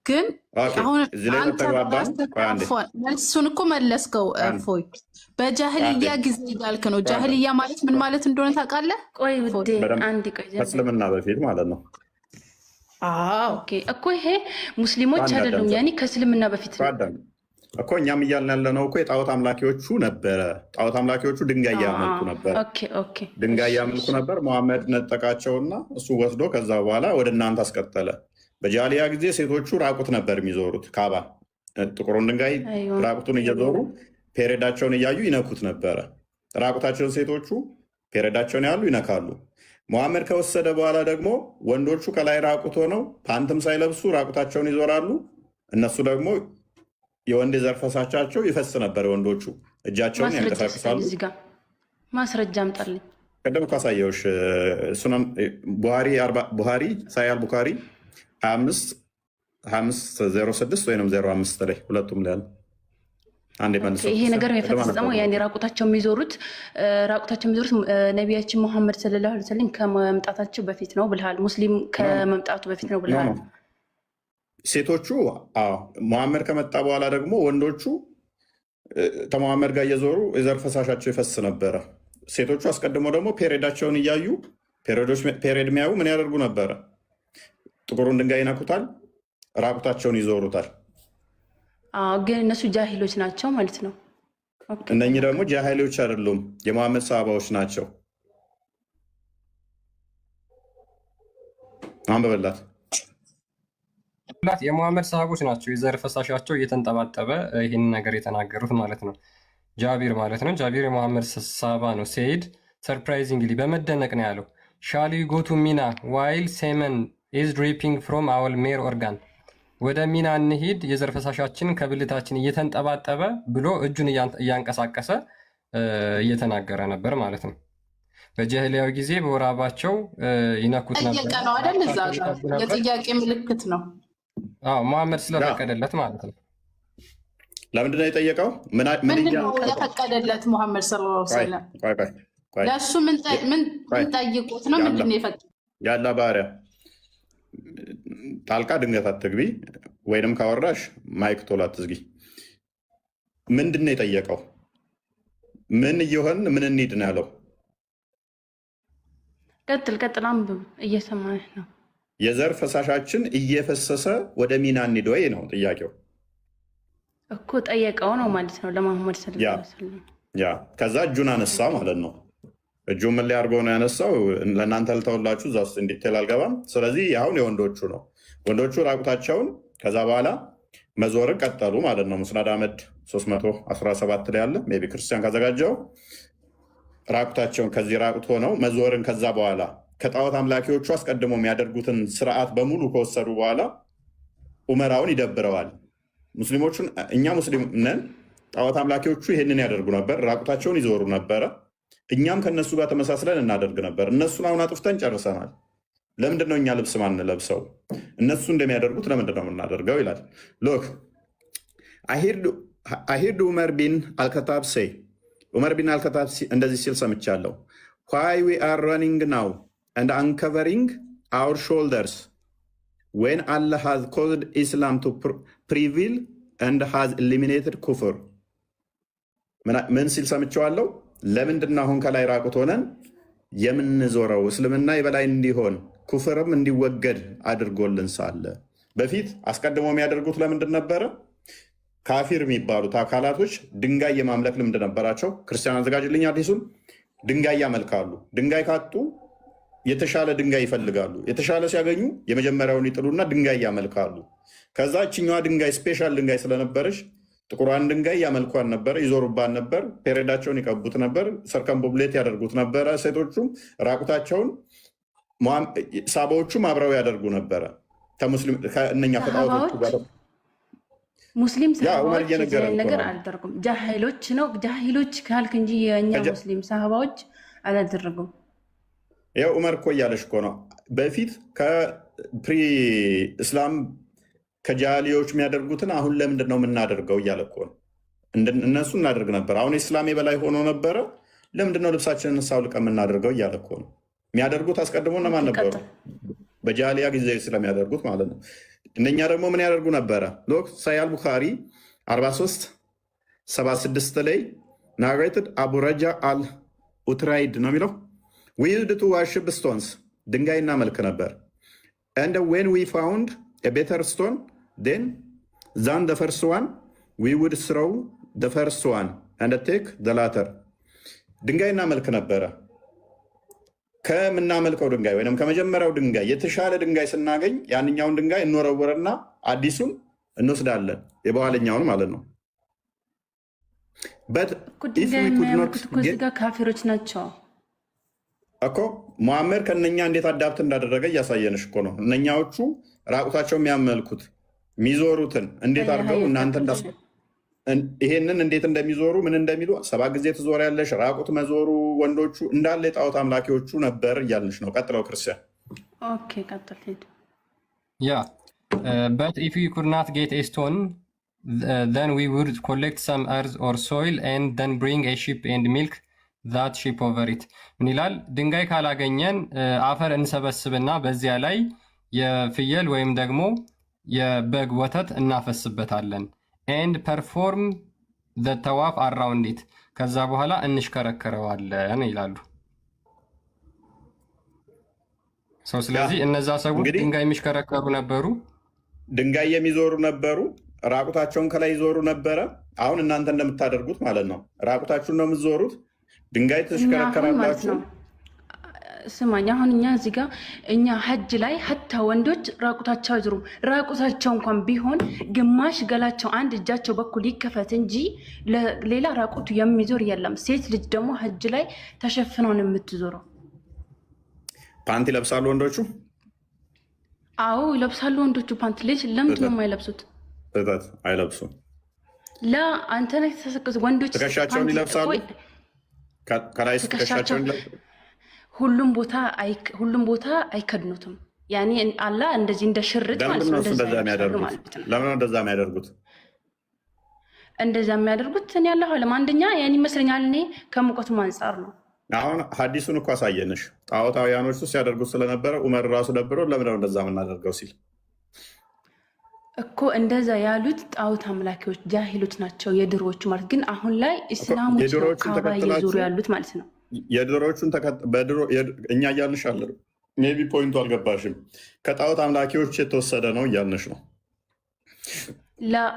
ግን እሱን እኮ መለስከው። እፎይ በጃህልያ ጊዜ እያልክ ነው። ጃህልያ ማለት ምን ማለት እንደሆነ ታውቃለህ? ቆይ ውዴ አንድ ቆይ፣ ከእስልምና በፊት ማለት ነው እኮ ይሄ ሙስሊሞች አይደሉም፣ ያኔ ከእስልምና በፊት እኮ። እኛም እያልን ያለ ነው እኮ የጣዖት አምላኪዎቹ ነበረ። ጣዖት አምላኪዎቹ ድንጋይ ያመልኩ ነበር። ድንጋይ ያመልኩ ነበር። መሐመድ ነጠቃቸውና እሱ ወስዶ ከዛ በኋላ ወደ እናንተ አስቀጠለ። በጃሊያ ጊዜ ሴቶቹ ራቁት ነበር የሚዞሩት። ካባ ጥቁሩን ድንጋይ ራቁቱን እየዞሩ ፔሬዳቸውን እያዩ ይነኩት ነበረ። ራቁታቸውን ሴቶቹ ፔሬዳቸውን ያሉ ይነካሉ። መሐመድ ከወሰደ በኋላ ደግሞ ወንዶቹ ከላይ ራቁት ሆነው ፓንትም ሳይለብሱ ራቁታቸውን ይዞራሉ። እነሱ ደግሞ የወንድ ዘር ፈሳሻቸው ይፈስ ነበር። ወንዶቹ እጃቸውን ያንቀሳቅሳሉ። ማስረጃ አምጣልኝ። ቅድም እኮ አሳየሁሽ። ቡሃሪ ሳያል ቡኻሪ 2506 ወይም 05 ላይ ሁለቱም ላይ ያለ ይሄ ነገር የሚፈጸመው ያኔ ራቁታቸው የሚዞሩት ነቢያችን ሙሐመድ ሰለላሁ ዐለይሂ ወሰለም ከመምጣታቸው በፊት ነው ብልሃል። ሙስሊም ከመምጣቱ በፊት ነው ብልሃል። ሴቶቹ ሙሐመድ ከመጣ በኋላ ደግሞ ወንዶቹ ከሙሐመድ ጋር እየዞሩ የዘር ፈሳሻቸው ይፈስ ነበረ። ሴቶቹ አስቀድሞ ደግሞ ፔሬዳቸውን እያዩ ፔሬድ የሚያዩ ምን ያደርጉ ነበረ? ጥቁሩን ድንጋይ ይነኩታል፣ ራቁታቸውን ይዞሩታል። ግን እነሱ ጃሂሎች ናቸው ማለት ነው። እነኚህ ደግሞ ጃሂሎች አይደሉም፣ የመሐመድ ሰሃባዎች ናቸው። አንበበላት የመሐመድ ሰሃቦች ናቸው። የዘር ፈሳሻቸው እየተንጠባጠበ ይህን ነገር የተናገሩት ማለት ነው። ጃቢር ማለት ነው። ጃቢር የመሐመድ ሰሃባ ነው። ሴይድ ሰርፕራይዚንግሊ በመደነቅ ነው ያለው ሻሊ ጎቱ ሚና ዋይል ሴመን ኢዝ ድሪፒንግ ፍሮም አወል ሜር ኦርጋን ወደ ሚና እንሂድ የዘር ፈሳሻችን ከብልታችን እየተንጠባጠበ ብሎ እጁን እያንቀሳቀሰ እየተናገረ ነበር ማለት ነው። በጃሂሊያዊ ጊዜ በወር አበባቸው ይነኩት ነበር። ጠየቀ ነው አይደል? እዛ ጋር የጥያቄ ምልክት ነው። መሐመድ ስለፈቀደለት ማለት ነው። ለምንድነው የጠየቀው? ምንድነው የፈቀደለት? መሐመድ ሰለላሁ ዐለይሂ ወሰለም ለእሱ ምን ጠይቁት ነው? ምንድነው የፈቀደው? ያላ ባሪያ ጣልቃ ድንገት አትግቢ፣ ወይንም ካወራሽ ማይክ ቶሎ አትዝጊ። ምንድን ነው የጠየቀው? ምን እየሆን ምን እንሂድ ነው ያለው? ቀጥል፣ አንብብ፣ እየሰማህ ነው። የዘር ፈሳሻችን እየፈሰሰ ወደ ሚና እንሂድ ወይ ነው ጥያቄው እኮ። ጠየቀው ነው ማለት ነው ለመሐመድ ሰለላሁ ዐለይሂ ወሰለም። ያ ከዛ እጁን አነሳ ማለት ነው። እጁ ምን ላይ አድርጎ ነው ያነሳው? ለእናንተ ልተውላችሁ፣ እዛ ውስጥ እንዲቴል አልገባም። ስለዚህ አሁን የወንዶቹ ነው። ወንዶቹ ራቁታቸውን ከዛ በኋላ መዞርን ቀጠሉ ማለት ነው። ሙስናድ አህመድ 317 ላይ ያለ ሜይ ቢ ክርስቲያን ካዘጋጀው ራቁታቸውን ከዚህ ራቁት ሆነው መዞርን ከዛ በኋላ ከጣዖት አምላኪዎቹ አስቀድሞ የሚያደርጉትን ስርዓት በሙሉ ከወሰዱ በኋላ ኡመራውን ይደብረዋል። ሙስሊሞቹን እኛ ሙስሊም ነን፣ ጣዖት አምላኪዎቹ ይህንን ያደርጉ ነበር፣ ራቁታቸውን ይዞሩ ነበረ። እኛም ከእነሱ ጋር ተመሳስለን እናደርግ ነበር። እነሱን አሁን አጥፍተን ጨርሰናል። ለምንድን ነው እኛ ልብስ ማንለብሰው? እነሱ እንደሚያደርጉት ለምንድን ነው የምናደርገው ይላል። ሎክ አሂርድ ኡመር ቢን አልከታብ ሴይ ኡመር ቢን አልከታብ እንደዚህ ሲል ሰምቻለሁ። ዋይ ዊ አር ረኒንግ ናው and uncovering our shoulders when Allah has caused Islam to prevail and has eliminated kufr. ምን ሲል ሰምቼዋለሁ? ለምንድን ነው አሁን ከላይ ራቁት ሆነን የምንዞረው? እስልምና የበላይ እንዲሆን ኩፍርም እንዲወገድ አድርጎልን ሳለ በፊት አስቀድሞ የሚያደርጉት ለምንድን ነበረ? ካፊር የሚባሉት አካላቶች ድንጋይ የማምለክ ልምድ ነበራቸው። ክርስቲያን አዘጋጅልኝ አዲሱን። ድንጋይ ያመልካሉ። ድንጋይ ካጡ የተሻለ ድንጋይ ይፈልጋሉ። የተሻለ ሲያገኙ የመጀመሪያውን ይጥሉና ድንጋይ ያመልካሉ። ከዛ እችኛዋ ድንጋይ ስፔሻል ድንጋይ ስለነበረች ጥቁሯን ድንጋይ ያመልኳን ነበር፣ ይዞሩባን ነበር፣ ፔሬዳቸውን ይቀቡት ነበር፣ ሰርከምቦብሌት ያደርጉት ነበረ። ሴቶቹም ራቁታቸውን፣ ሳባዎቹም አብረው ያደርጉ ነበረ ከእነኛ ከጣዖቶቹ ጋር። ሙስሊም ሰሃባዎች ነገር አልደረጉም። ጃሂሎች ነው። ጃሂሎች ካልክ እንጂ የእኛ ሙስሊም ሰሃባዎች አላደረጉም። ያው ዑመር እኮ እያለሽ እኮ ነው። በፊት ከፕሪ እስላም ከጃሊዎች የሚያደርጉትን አሁን ለምንድን ነው የምናደርገው እያለ እኮ ነው። እነሱ እናደርግ ነበር። አሁን ኢስላም የበላይ ሆኖ ነበረ። ለምንድን ነው ልብሳችንን ሳውልቀን የምናደርገው እያለ እኮ ነው። የሚያደርጉት አስቀድሞ እነማን ነበሩ? በጃሊያ ጊዜ ስለሚያደርጉት ማለት ነው። እነኛ ደግሞ ምን ያደርጉ ነበረ? ሎክ ሳያል ቡኻሪ 4376 ላይ ናሬትድ አቡ ረጃ አል ኡትራይድ ነው የሚለው we used to worship stones, ድንጋይ እናመልክ ነበር. and when we found a better stone than the first one, we would throw the first one and take the latter. ድንጋይ እናመልክ ነበረ። ከምናመልከው ድንጋይ ወይም ከመጀመሪያው ድንጋይ የተሻለ ድንጋይ ስናገኝ ያንኛውን ድንጋይ እንወረወረና አዲሱን እንወስዳለን፣ የበኋለኛውን ማለት ነው። ካፊሮች ናቸው እኮ ሙሐመድ ከነኛ እንዴት አዳፕት እንዳደረገ እያሳየንሽ እኮ ነው። እነኛዎቹ ራቁታቸው የሚያመልኩት የሚዞሩትን እንዴት አድርገው እናንተ ይሄንን እንዴት እንደሚዞሩ ምን እንደሚሉ 7 ጊዜ ትዞሪያለሽ። ራቁት መዞሩ ወንዶቹ እንዳለ የጣዖት አምላኪዎቹ ነበር እያልንሽ ነው። ቀጥለው ክርስቲያን። ኦኬ ቀጥል። ያ but if we could not get a stone then we would collect some earth or soil and then bring a sheep and milk that sheep over it. ምን ይላል? ድንጋይ ካላገኘን አፈር እንሰበስብና በዚያ ላይ የፍየል ወይም ደግሞ የበግ ወተት እናፈስበታለን። and perform the tawaf around it. ከዛ በኋላ እንሽከረከረዋለን ይላሉ። ስለዚህ እነዛ ሰዎች ድንጋይ የሚሽከረከሩ ነበሩ፣ ድንጋይ የሚዞሩ ነበሩ፣ ራቁታቸውን ከላይ ይዞሩ ነበረ። አሁን እናንተ እንደምታደርጉት ማለት ነው። ራቁታችሁን ነው የምትዞሩት፣ ድንጋይ ትሽከረከራላችሁ። ስማኝ፣ አሁን እኛ እዚህ ጋር እኛ ሀጅ ላይ ሀታ ወንዶች ራቁታቸው አይዞሩም። ራቁታቸው እንኳን ቢሆን ግማሽ ገላቸው አንድ እጃቸው በኩል ይከፈት እንጂ ሌላ ራቁቱ የሚዞር የለም። ሴት ልጅ ደግሞ ሀጅ ላይ ተሸፍነው ነው የምትዞረው። ፓንት ይለብሳሉ ወንዶቹ? አዎ ይለብሳሉ ወንዶቹ ፓንት። ልጅ ለምንድን ነው የማይለብሱት? አይለብሱም። አንተ ነህ ተሰቀዝ ወንዶች ትከሻቸውን ይለብሳሉ። ከላይ ትከሻቸውን ሁሉም ቦታ አይከድኑትም። ያኔ አላ እንደዚህ እንደ ሽርጥ ማለት ነው። ለምን እንደዛ የሚያደርጉት? እንደዛ የሚያደርጉት እኔ ያለሁ አለም አንደኛ ያን ይመስለኛል እኔ ከሙቀቱም አንጻር ነው። አሁን ሀዲሱን እኮ አሳየንሽ። ጣዖታውያኖቹ ሲያደርጉት ስለነበረ ዑመር ራሱ ደብሮ ለምን እንደዛ የምናደርገው ሲል እኮ እንደዛ ያሉት ጣዖት አምላኪዎች ጃሂሎች ናቸው፣ የድሮዎቹ ማለት ግን አሁን ላይ እስላሞች ነው ካባ እየዞሩ ያሉት ማለት ነው። የድሮዎቹን እኛ እያልንሽ አለ ሜይ ቢ ፖይንቱ አልገባሽም። ከጣዖት አምላኪዎች የተወሰደ ነው እያልንሽ ነው።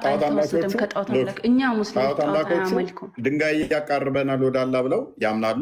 አልተወሰደም ከጣዖት አምላክ። እኛ ሙስሊም ጣዖት አያመልኩም። ድንጋይ ያቃርበናል ወደ አላህ ብለው ያምናሉ።